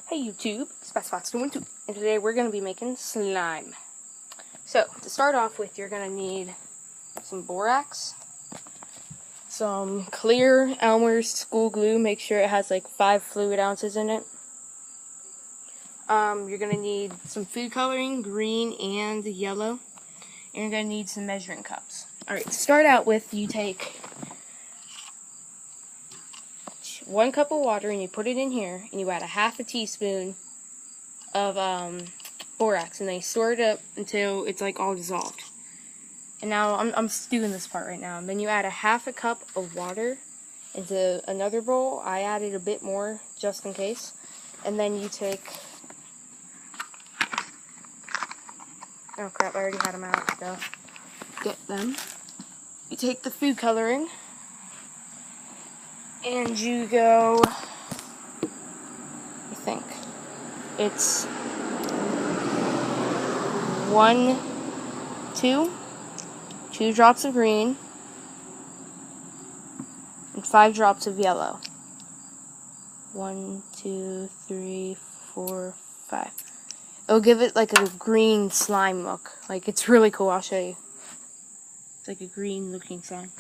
Hey YouTube, it's Fox212, and today we're going to be making slime. So, to start off with, you're going to need some borax, some clear Elmer's school glue, make sure it has like 5 fluid ounces in it. You're going to need some food coloring, green and yellow, and you're going to need some measuring cups. Alright, to start out with, you take 1 cup of water and you put it in here, and you add 1/2 teaspoon of borax, and then you stir it up until it's like all dissolved. And now I'm stewing this part right now. And then you add 1/2 cup of water into another bowl. I added a bit more just in case. And then you take, oh crap, I already had them out, so get them. You take the food coloring and you go, I think it's 2 drops of green and 5 drops of yellow. 1, 2, 3, 4, 5. It'll give it like a green slime look. Like, it's really cool. I'll show you. It's like a green looking slime.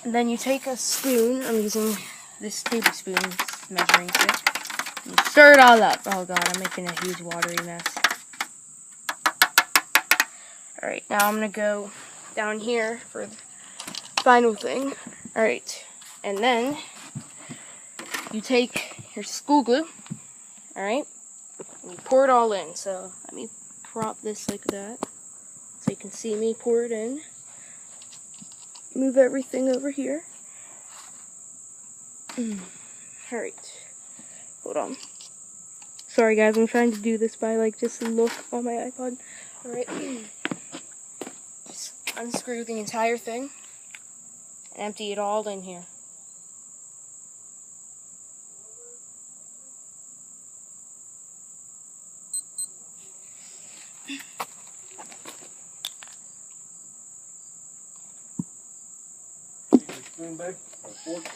And then you take a spoon. I'm using this tablespoon measuring stick. And you stir it all up. Oh god, I'm making a huge watery mess. Alright, now I'm going to go down here for the final thing. Alright, and then you take your school glue, alright, and you pour it all in. So let me prop this like that so you can see me pour it in. Move everything over here. Alright, hold on. Sorry guys, I'm trying to do this by like just look on my iPod. Alright. Just unscrew the entire thing and empty it all in here. Spoon, babe, or fork?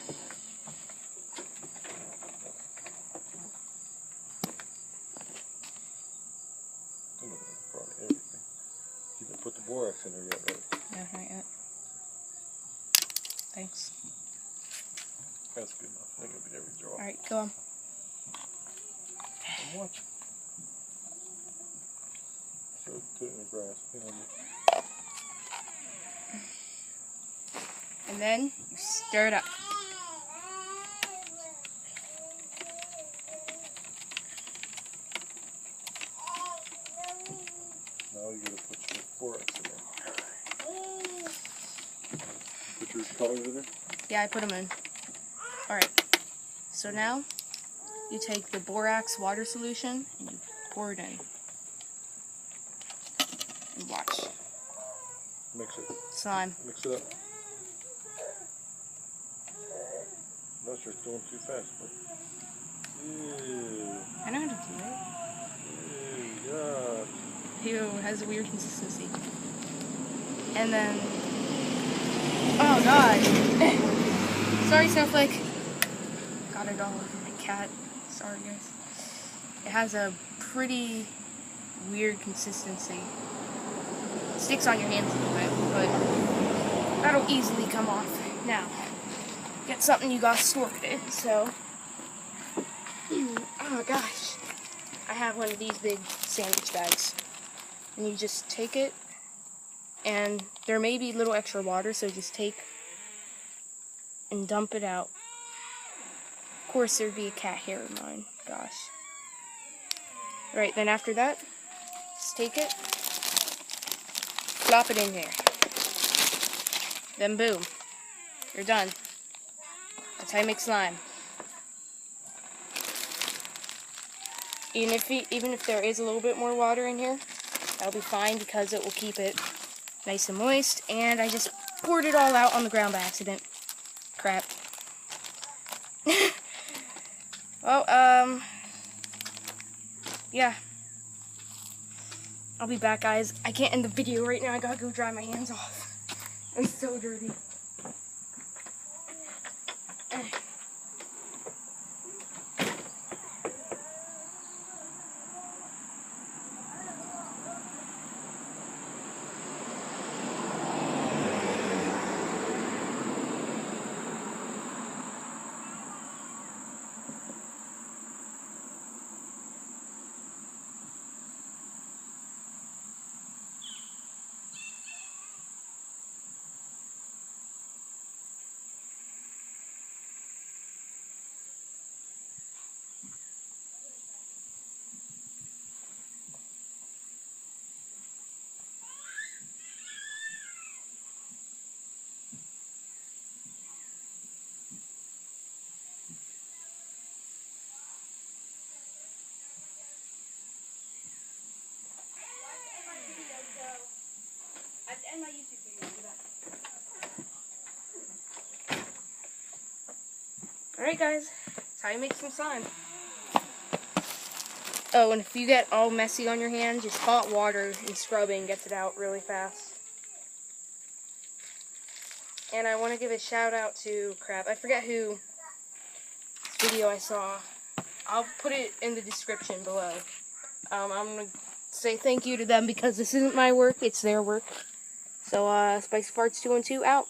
Probably everything. You can put the borax in there yet, right? No, not yet. Thanks. That's good enough. I think it'll be every draw. Alright, go on. I'm watching. So put it in the grass. And then you stir it up. Now you gotta put your borax in there. Put your colors in there? Yeah, I put them in. Alright, so now you take the borax water solution and you pour it in. And watch. Mix it. Slime. Mix it up. Unless you're going too fast, but ew. I know how to do it. Ew, God. Ew, it has a weird consistency. And then, oh god. Sorry, Snowflake. Got it all over my cat. Sorry, guys. It has a pretty weird consistency. It sticks on your hands a little bit, but that'll easily come off. Now, get something you got stored in, so, oh gosh. I have one of these big sandwich bags. And you just take it, and there may be a little extra water, so just take and dump it out. Of course, there'd be a cat hair in mine. Gosh. Alright, then after that, just take it, plop it in here. Then boom, you're done. That's how you make slime. Even if there is a little bit more water in here, that'll be fine because it will keep it nice and moist. And I just poured it all out on the ground by accident. Crap. Well, yeah. I'll be back, guys. I can't end the video right now. I gotta go dry my hands off. I'm so dirty. in my YouTube video. Do that. Alright guys, that's how you make some slime. Oh, and if you get all messy on your hand, just hot water and scrubbing gets it out really fast. And I want to give a shout out to crap. I forget who this video I saw. I'll put it in the description below. I'm going to say thank you to them because this isn't my work, it's their work. So, Spicy Farts 212 out.